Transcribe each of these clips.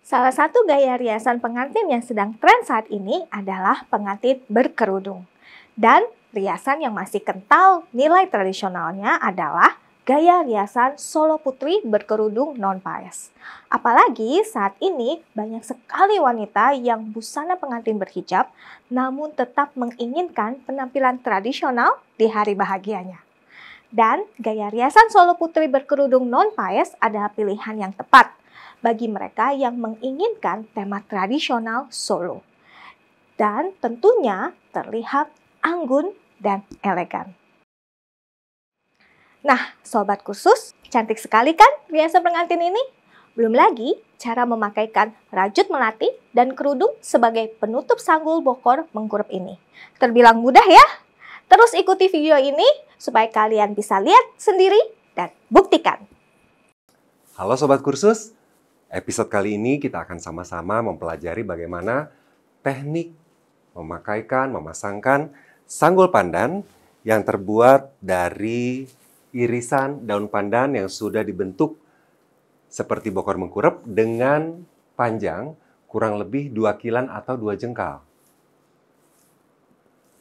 Salah satu gaya riasan pengantin yang sedang tren saat ini adalah pengantin berkerudung. Dan riasan yang masih kental nilai tradisionalnya adalah gaya riasan solo putri berkerudung non-paes. Apalagi saat ini banyak sekali wanita yang busana pengantin berhijab namun tetap menginginkan penampilan tradisional di hari bahagianya. Dan gaya riasan solo putri berkerudung non-paes adalah pilihan yang tepat bagi mereka yang menginginkan tema tradisional Solo. Dan tentunya terlihat anggun dan elegan. Nah, sobat kursus, cantik sekali kan riasan pengantin ini? Belum lagi cara memakaikan rajut melati dan kerudung sebagai penutup sanggul bokor mengkurep ini. Terbilang mudah ya? Terus ikuti video ini supaya kalian bisa lihat sendiri dan buktikan. Halo Sobat Kursus, episode kali ini kita akan sama-sama mempelajari bagaimana teknik memasangkan sanggul pandan yang terbuat dari irisan daun pandan yang sudah dibentuk seperti bokor mengkurep dengan panjang kurang lebih 2 kilan atau 2 jengkal.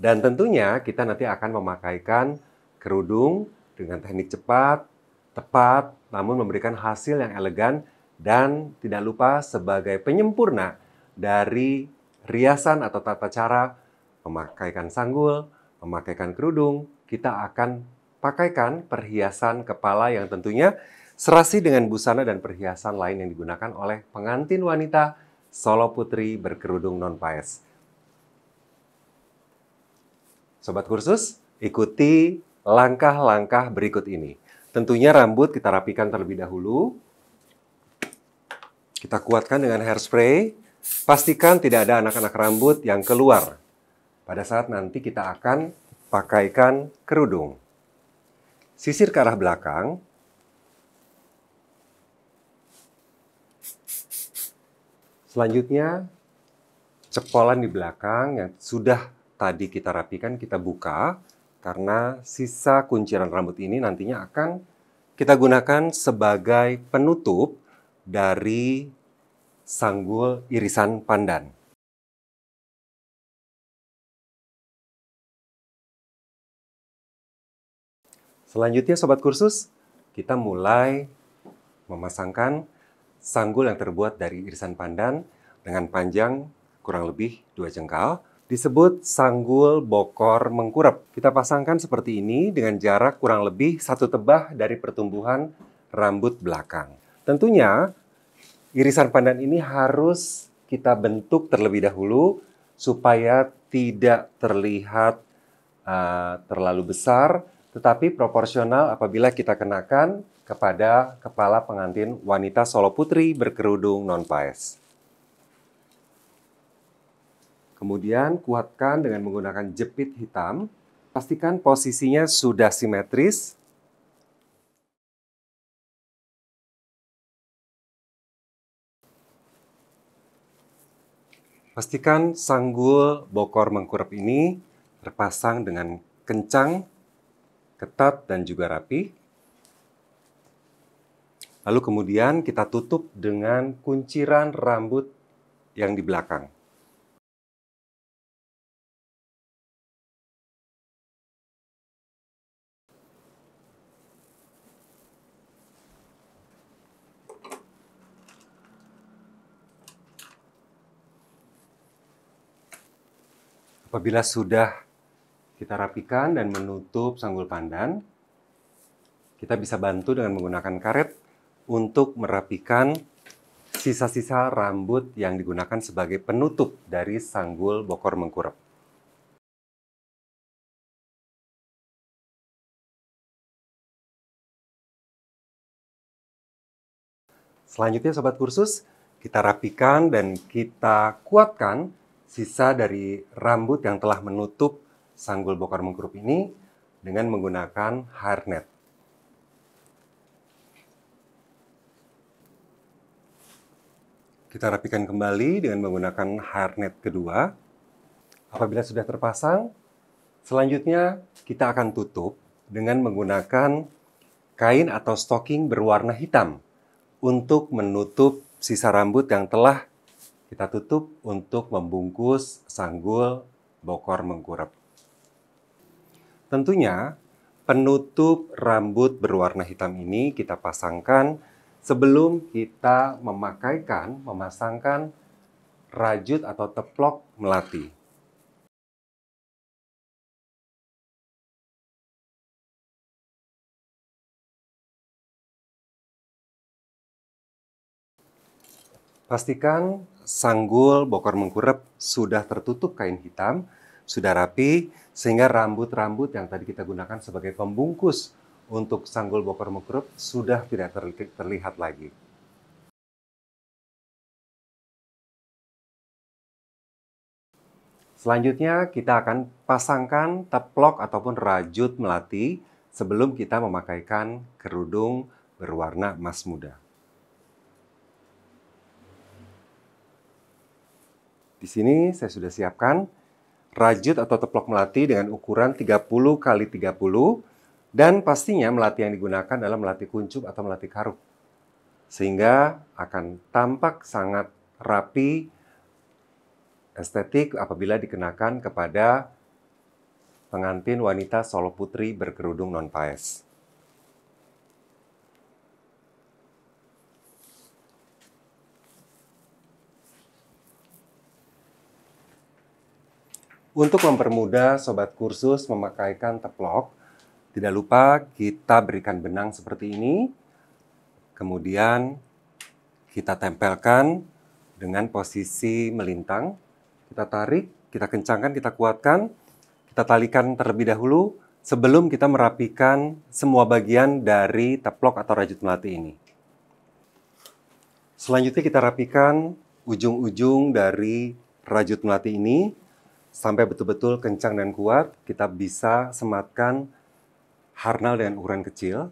Dan tentunya kita nanti akan memakaikan kerudung dengan teknik cepat, tepat, namun memberikan hasil yang elegan dan tidak lupa sebagai penyempurna dari riasan atau tata cara memakaikan sanggul, memakaikan kerudung, kita akan pakaikan perhiasan kepala yang tentunya serasi dengan busana dan perhiasan lain yang digunakan oleh pengantin wanita solo putri berkerudung non-paes. Sobat kursus, ikuti langkah-langkah berikut ini. Tentunya rambut kita rapikan terlebih dahulu. Kita kuatkan dengan hairspray. Pastikan tidak ada anak-anak rambut yang keluar pada saat nanti kita akan pakaikan kerudung. Sisir ke arah belakang. Selanjutnya, cepolan di belakang yang sudah tadi kita rapikan, kita buka. Karena sisa kunciran rambut ini nantinya akan kita gunakan sebagai penutup dari sanggul irisan pandan. Selanjutnya Sobat Kursus, kita mulai memasangkan sanggul yang terbuat dari irisan pandan dengan panjang kurang lebih 2 jengkal. Disebut sanggul bokor mengkurep. Kita pasangkan seperti ini dengan jarak kurang lebih 1 tebah dari pertumbuhan rambut belakang. Tentunya irisan pandan ini harus kita bentuk terlebih dahulu supaya tidak terlihat terlalu besar, tetapi proporsional apabila kita kenakan kepada kepala pengantin wanita solo putri berkerudung non-paes. Kemudian kuatkan dengan menggunakan jepit hitam. Pastikan posisinya sudah simetris. Pastikan sanggul bokor mengkurep ini terpasang dengan kencang, ketat, dan juga rapi. Lalu kemudian kita tutup dengan kunciran rambut yang di belakang. Apabila sudah kita rapikan dan menutup sanggul pandan, kita bisa bantu dengan menggunakan karet untuk merapikan sisa-sisa rambut yang digunakan sebagai penutup dari sanggul bokor mengkurep. Selanjutnya Sobat Kursus, kita rapikan dan kita kuatkan sisa dari rambut yang telah menutup sanggul bokor mengkurep ini dengan menggunakan hairnet. Kita rapikan kembali dengan menggunakan hairnet kedua. Apabila sudah terpasang, selanjutnya kita akan tutup dengan menggunakan kain atau stocking berwarna hitam untuk menutup sisa rambut yang telah kita tutup untuk membungkus sanggul bokor mengkurep. Tentunya penutup rambut berwarna hitam ini kita pasangkan sebelum kita memasangkan rajut atau teplok melati. Pastikan sanggul bokor mengkurep sudah tertutup kain hitam, sudah rapi, sehingga rambut-rambut yang tadi kita gunakan sebagai pembungkus untuk sanggul bokor mengkurep sudah tidak terlihat lagi. Selanjutnya kita akan pasangkan teplok ataupun rajut melati sebelum kita memakaikan kerudung berwarna emas muda. Di sini saya sudah siapkan rajut atau teplok melati dengan ukuran 30 x 30 dan pastinya melati yang digunakan adalah melati kuncup atau melati karuk. Sehingga akan tampak sangat rapi, estetik apabila dikenakan kepada pengantin wanita solo putri berkerudung non-paes. Untuk mempermudah sobat kursus memakaikan teplok, tidak lupa kita berikan benang seperti ini. Kemudian kita tempelkan dengan posisi melintang. Kita tarik, kita kencangkan, kita kuatkan. Kita talikan terlebih dahulu sebelum kita merapikan semua bagian dari teplok atau rajut melati ini. Selanjutnya kita rapikan ujung-ujung dari rajut melati ini. Sampai betul-betul kencang dan kuat, kita bisa sematkan harnal dengan ukuran kecil.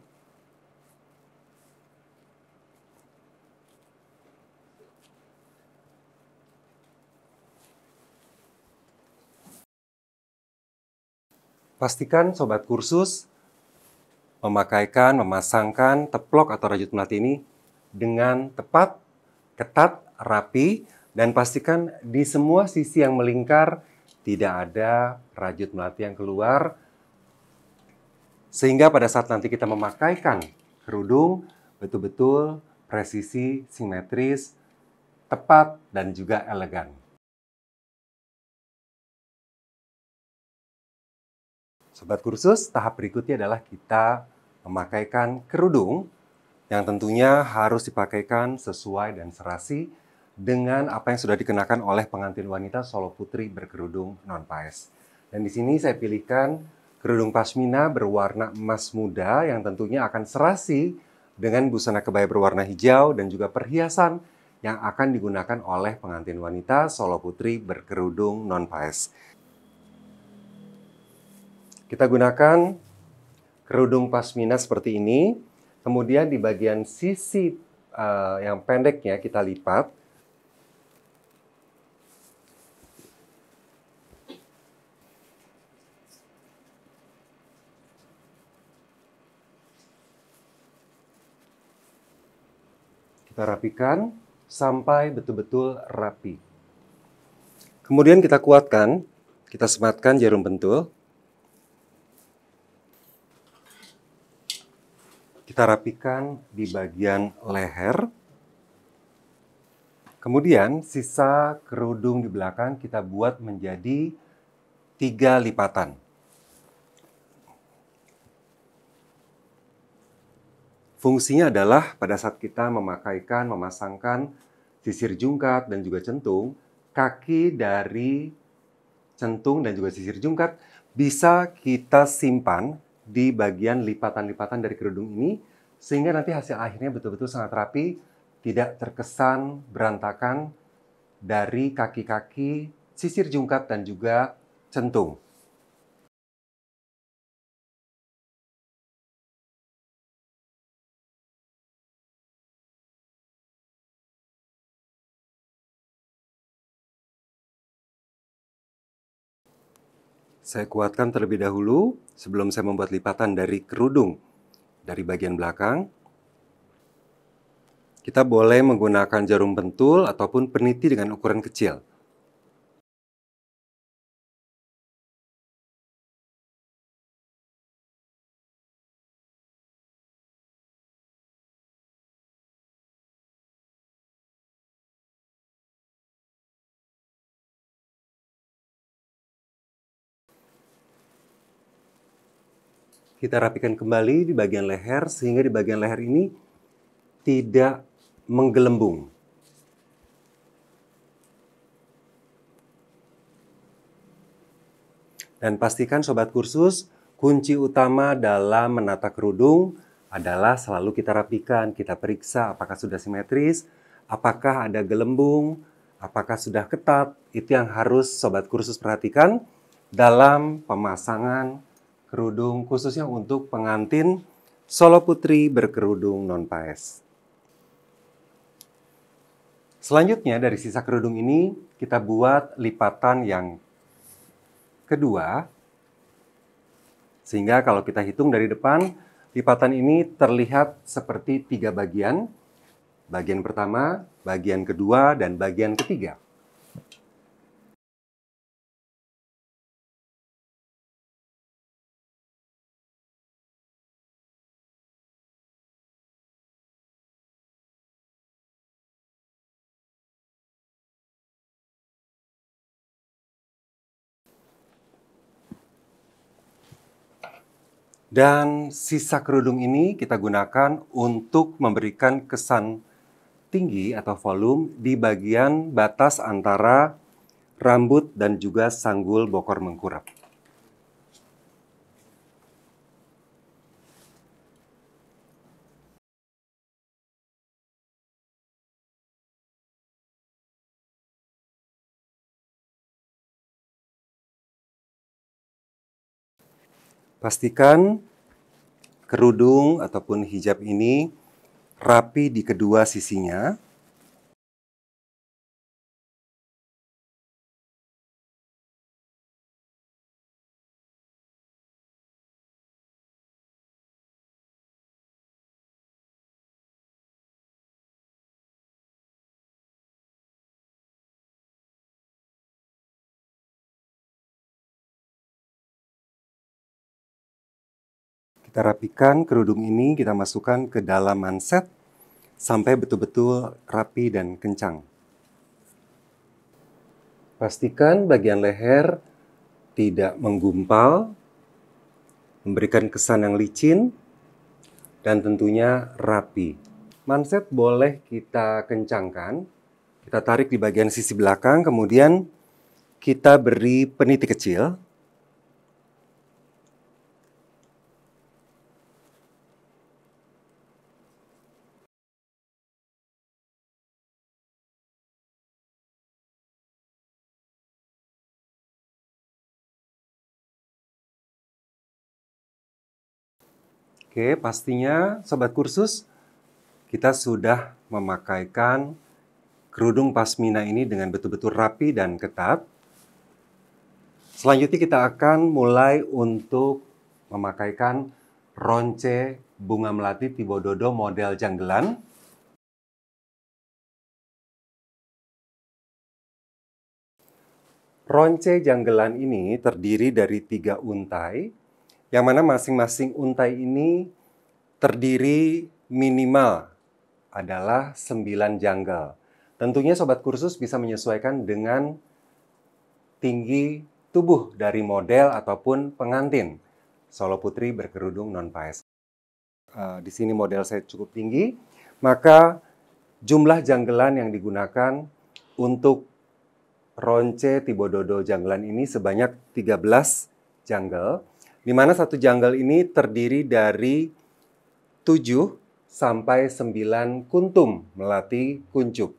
Pastikan sobat kursus memasangkan teplok atau rajut melati ini dengan tepat, ketat, rapi, dan pastikan di semua sisi yang melingkar tidak ada rajut melati yang keluar, sehingga pada saat nanti kita memakaikan kerudung, betul-betul presisi, simetris, tepat, dan juga elegan. Sobat kursus, tahap berikutnya adalah kita memakaikan kerudung yang tentunya harus dipakaikan sesuai dan serasi dengan apa yang sudah dikenakan oleh pengantin wanita solo putri berkerudung non-paes. Dan di sini saya pilihkan kerudung pashmina berwarna emas muda yang tentunya akan serasi dengan busana kebaya berwarna hijau dan juga perhiasan yang akan digunakan oleh pengantin wanita solo putri berkerudung non-paes. Kita gunakan kerudung pashmina seperti ini, kemudian di bagian sisi yang pendeknya kita lipat. Kita rapikan sampai betul-betul rapi. Kemudian kita kuatkan, kita sematkan jarum pentul. Kita rapikan di bagian leher. Kemudian sisa kerudung di belakang kita buat menjadi 3 lipatan. Fungsinya adalah pada saat kita memasangkan sisir jungkat dan juga centung, kaki dari centung dan juga sisir jungkat bisa kita simpan di bagian lipatan-lipatan dari kerudung ini, sehingga nanti hasil akhirnya betul-betul sangat rapi, tidak terkesan berantakan dari kaki-kaki, sisir jungkat dan juga centung. Saya kuatkan terlebih dahulu sebelum saya membuat lipatan dari kerudung dari bagian belakang. Kita boleh menggunakan jarum pentul ataupun peniti dengan ukuran kecil. Kita rapikan kembali di bagian leher sehingga di bagian leher ini tidak menggelembung. Dan pastikan Sobat Kursus, kunci utama dalam menata kerudung adalah selalu kita rapikan, kita periksa apakah sudah simetris, apakah ada gelembung, apakah sudah ketat. Itu yang harus Sobat Kursus perhatikan dalam pemasangan kerudung khususnya untuk pengantin solo putri berkerudung non-paes. Selanjutnya dari sisa kerudung ini kita buat lipatan yang kedua, sehingga kalau kita hitung dari depan, lipatan ini terlihat seperti 3 bagian. Bagian pertama, bagian kedua, dan bagian ketiga. Dan sisa kerudung ini kita gunakan untuk memberikan kesan tinggi atau volume di bagian batas antara rambut dan juga sanggul bokor mengkurap. Pastikan kerudung ataupun hijab ini rapi di kedua sisinya. Kita rapikan kerudung ini, kita masukkan ke dalam manset sampai betul-betul rapi dan kencang. Pastikan bagian leher tidak menggumpal, memberikan kesan yang licin, dan tentunya rapi. Manset boleh kita kencangkan, kita tarik di bagian sisi belakang, kemudian kita beri peniti kecil. Oke, pastinya Sobat Kursus, kita sudah memakaikan kerudung pasmina ini dengan betul-betul rapi dan ketat. Selanjutnya kita akan mulai untuk memakaikan ronce bunga melati Tibododo model janggelan. Ronce janggelan ini terdiri dari 3 untai, yang mana masing-masing untai ini terdiri minimal adalah 9 janggal. Tentunya Sobat Kursus bisa menyesuaikan dengan tinggi tubuh dari model ataupun pengantin solo putri berkerudung non-paes. Di sini model saya cukup tinggi, maka jumlah janggelan yang digunakan untuk ronce Tibododo janggelan ini sebanyak 13 janggal, di mana satu janggal ini terdiri dari 7 sampai 9 kuntum melati kuncup.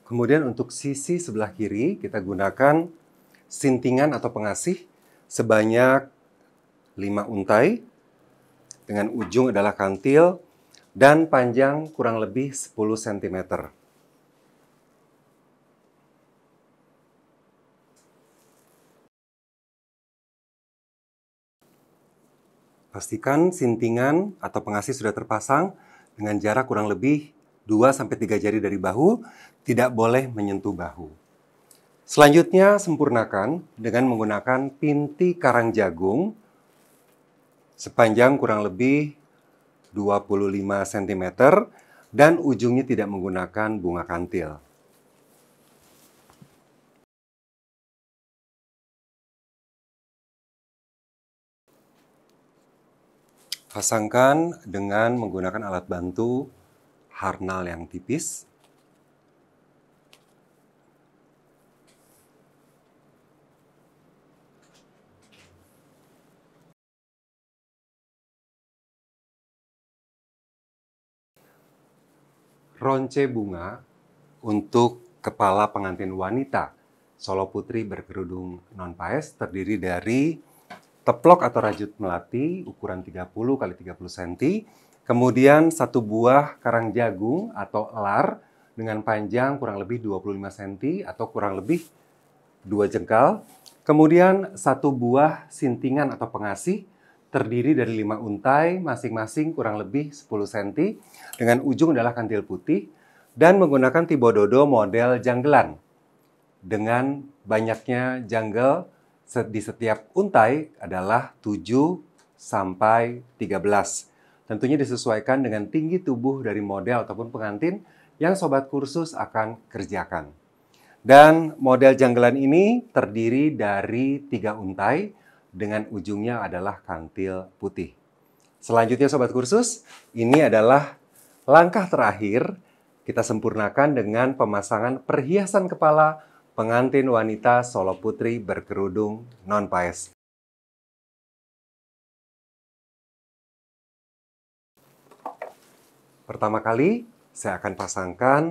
Kemudian untuk sisi sebelah kiri kita gunakan sintingan atau pengasih sebanyak 5 untai dengan ujung adalah kantil. dan panjang kurang lebih 10 cm. Pastikan sintingan atau pengasih sudah terpasang dengan jarak kurang lebih 2-3 jari dari bahu, tidak boleh menyentuh bahu. Selanjutnya, sempurnakan dengan menggunakan pinti karang jagung sepanjang kurang lebih 25 cm dan ujungnya tidak menggunakan bunga kantil. Pasangkan dengan menggunakan alat bantu harnal yang tipis. Ronce bunga untuk kepala pengantin wanita Solo Putri berkerudung non-paes terdiri dari teplok atau rajut melati ukuran 30 x 30 cm, kemudian satu buah karang jagung atau elar dengan panjang kurang lebih 25 cm atau kurang lebih 2 jengkal, kemudian satu buah sintingan atau pengasih terdiri dari 5 untai masing-masing kurang lebih 10 cm dengan ujung adalah kantil putih dan menggunakan tibododo model janggelan dengan banyaknya janggel di setiap untai adalah 7 sampai 13. Tentunya disesuaikan dengan tinggi tubuh dari model ataupun pengantin yang sobat kursus akan kerjakan. Dan model janggelan ini terdiri dari 3 untai dengan ujungnya adalah kantil putih. Selanjutnya sobat kursus, ini adalah langkah terakhir kita sempurnakan dengan pemasangan perhiasan kepala pengantin wanita Solo Putri berkerudung non-paes. Pertama kali, saya akan pasangkan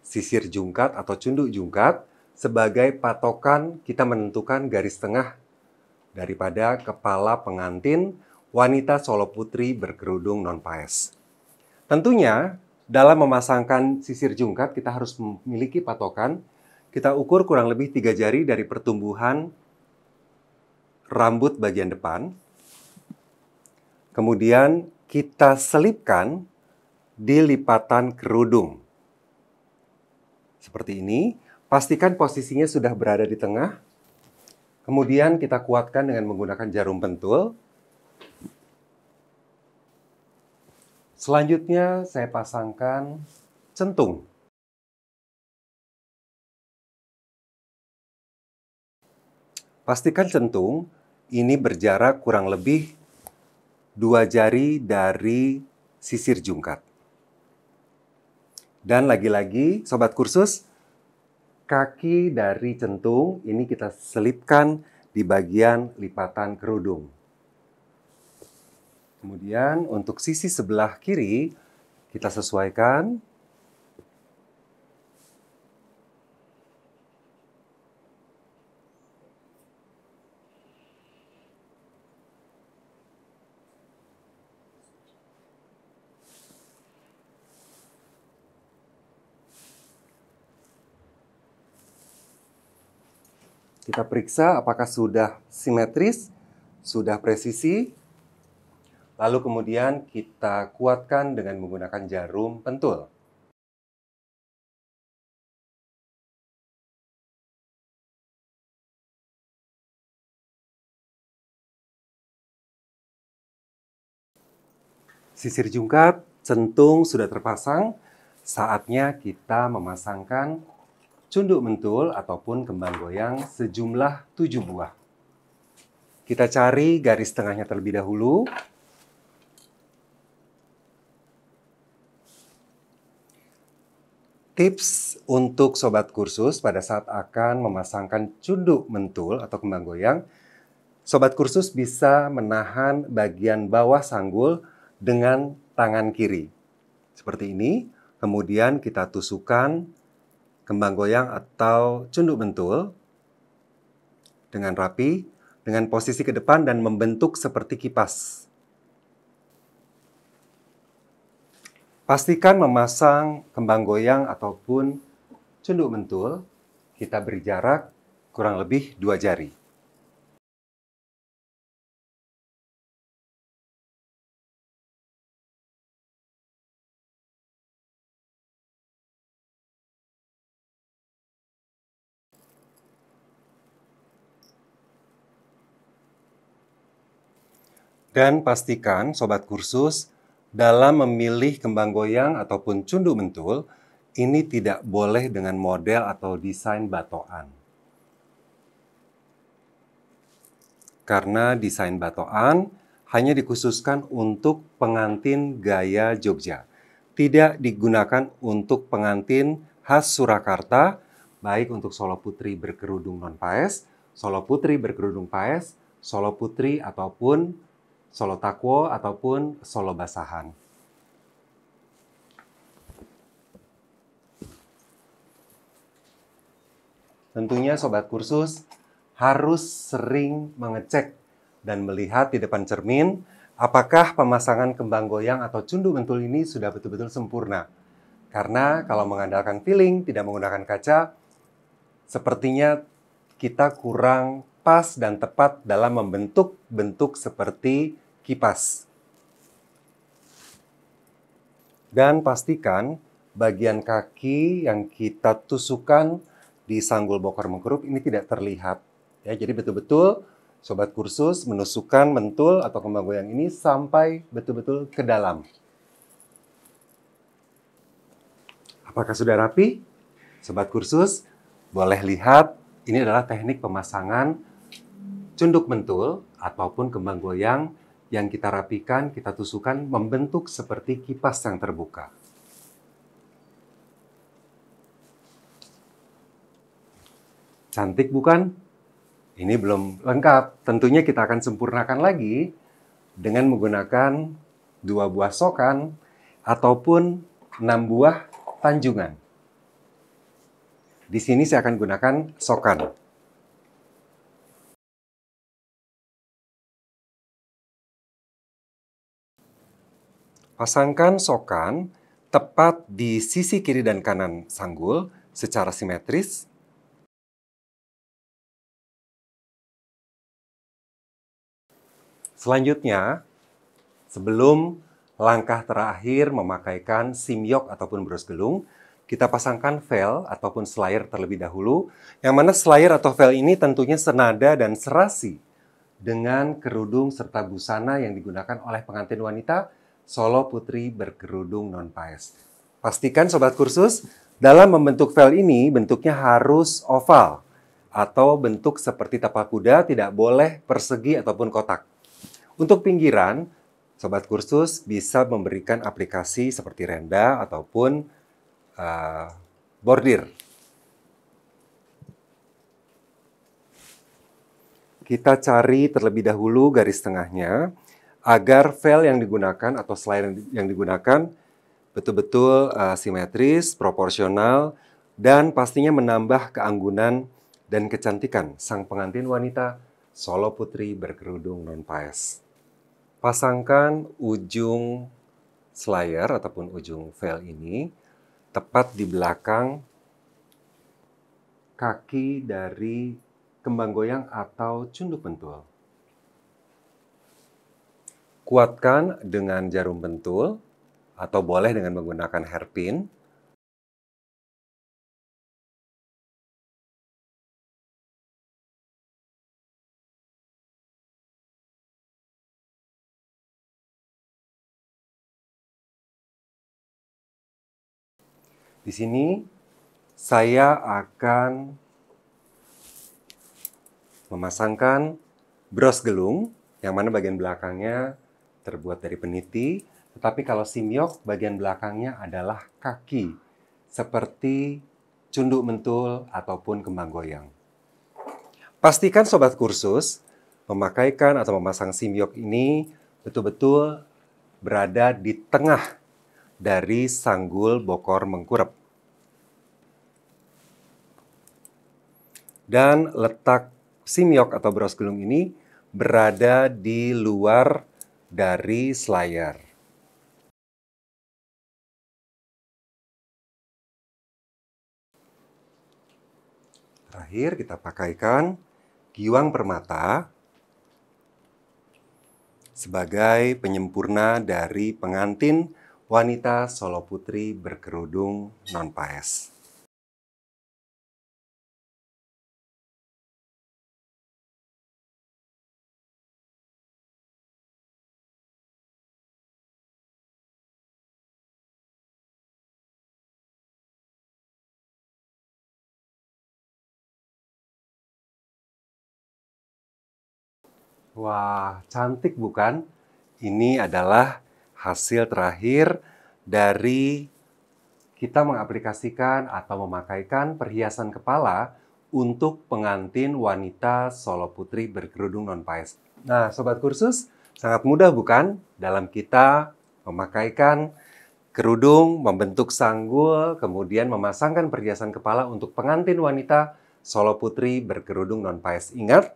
sisir jungkat atau cunduk jungkat sebagai patokan kita menentukan garis tengah daripada kepala pengantin wanita Solo Putri berkerudung non-paes. Tentunya, dalam memasangkan sisir jungkat, kita harus memiliki patokan. Kita ukur kurang lebih 3 jari dari pertumbuhan rambut bagian depan. Kemudian kita selipkan di lipatan kerudung. Seperti ini. Pastikan posisinya sudah berada di tengah. Kemudian kita kuatkan dengan menggunakan jarum pentul. Selanjutnya saya pasangkan centung. Pastikan centung ini berjarak kurang lebih 2 jari dari sisir jungkat. Dan lagi-lagi, sobat kursus, kaki dari centung ini kita selipkan di bagian lipatan kerudung. Kemudian untuk sisi sebelah kiri, kita sesuaikan. Kita periksa apakah sudah simetris, sudah presisi. Lalu kemudian kita kuatkan dengan menggunakan jarum pentul. Sisir jungkat, centung sudah terpasang. Saatnya kita memasangkan cunduk mentul ataupun kembang goyang sejumlah 7 buah. Kita cari garis tengahnya terlebih dahulu. Tips untuk sobat kursus pada saat akan memasangkan cunduk mentul atau kembang goyang, sobat kursus bisa menahan bagian bawah sanggul dengan tangan kiri. Seperti ini, kemudian kita tusukkan kembang goyang atau cunduk mentul dengan rapi, dengan posisi ke depan dan membentuk seperti kipas. Pastikan memasang kembang goyang ataupun cunduk mentul, kita beri jarak kurang lebih 2 jari. Dan pastikan, Sobat Kursus, dalam memilih kembang goyang ataupun cunduk mentul, ini tidak boleh dengan model atau desain batoan. Karena desain batoan hanya dikhususkan untuk pengantin gaya Jogja. Tidak digunakan untuk pengantin khas Surakarta, baik untuk solo putri berkerudung non-paes, solo putri berkerudung paes, solo putri ataupun solo takwo ataupun solo basahan. Tentunya Sobat Kursus harus sering mengecek dan melihat di depan cermin apakah pemasangan kembang goyang atau cunduk mentul ini sudah betul-betul sempurna. Karena kalau mengandalkan feeling, tidak menggunakan kaca, sepertinya kita kurang pas dan tepat dalam membentuk bentuk seperti kipas. Dan pastikan bagian kaki yang kita tusukkan di sanggul bokor mengkerup ini tidak terlihat. Ya, jadi betul-betul Sobat Kursus menusukkan mentul atau kembang goyang ini sampai betul-betul ke dalam. Apakah sudah rapi? Sobat Kursus, boleh lihat ini adalah teknik pemasangan cunduk mentul ataupun kembang goyang yang kita rapikan, kita tusukkan membentuk seperti kipas yang terbuka. Cantik bukan? Ini belum lengkap. Tentunya kita akan sempurnakan lagi dengan menggunakan 2 buah sokan ataupun 6 buah tanjungan. Di sini saya akan gunakan sokan. Pasangkan sokan tepat di sisi kiri dan kanan sanggul secara simetris. Selanjutnya, sebelum langkah terakhir memakaikan simyok ataupun bros gelung, kita pasangkan veil ataupun slayer terlebih dahulu, yang mana slayer atau veil ini tentunya senada dan serasi dengan kerudung serta busana yang digunakan oleh pengantin wanita solo putri berkerudung non-paes. Pastikan Sobat Kursus, dalam membentuk veil ini bentuknya harus oval atau bentuk seperti tapak kuda, tidak boleh persegi ataupun kotak. Untuk pinggiran, Sobat Kursus bisa memberikan aplikasi seperti renda ataupun bordir. Kita cari terlebih dahulu garis tengahnya agar veil yang digunakan atau slayer yang digunakan betul-betul simetris, proporsional, dan pastinya menambah keanggunan dan kecantikan sang pengantin wanita solo putri berkerudung non-paes. Pasangkan ujung slayer ataupun ujung veil ini tepat di belakang kaki dari kembang goyang atau cunduk mentul. Kuatkan dengan jarum pentul atau boleh dengan menggunakan hairpin. Di sini saya akan memasangkan bros gelung, yang mana bagian belakangnya terbuat dari peniti, tetapi kalau simyok bagian belakangnya adalah kaki, seperti cunduk mentul ataupun kembang goyang. Pastikan Sobat Kursus memakaikan atau memasang simyok ini betul-betul berada di tengah dari sanggul bokor mengkurep. Dan letak simyok atau bros gelung ini berada di luar dari slayer. Terakhir kita pakaikan giwang permata sebagai penyempurna dari pengantin wanita Solo Putri berkerudung non-paes. Wah, cantik bukan? Ini adalah hasil terakhir dari kita mengaplikasikan atau memakaikan perhiasan kepala untuk pengantin wanita Solo Putri berkerudung non-paes. Nah, Sobat Kursus, sangat mudah bukan dalam kita memakaikan kerudung, membentuk sanggul, kemudian memasangkan perhiasan kepala untuk pengantin wanita Solo Putri berkerudung non-paes. Ingat,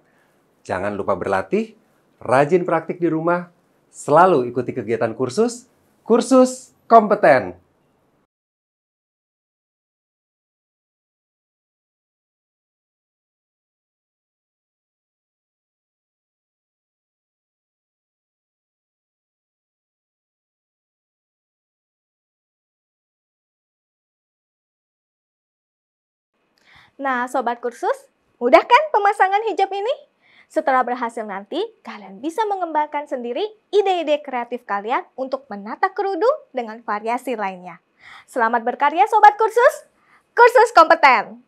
jangan lupa berlatih, rajin praktik di rumah, selalu ikuti kegiatan kursus, kursus kompeten. Nah, Sobat Kursus, mudah kan pemasangan hijab ini? Setelah berhasil nanti, kalian bisa mengembangkan sendiri ide-ide kreatif kalian untuk menata kerudung dengan variasi lainnya. Selamat berkarya Sobat Kursus! Kursus kompeten!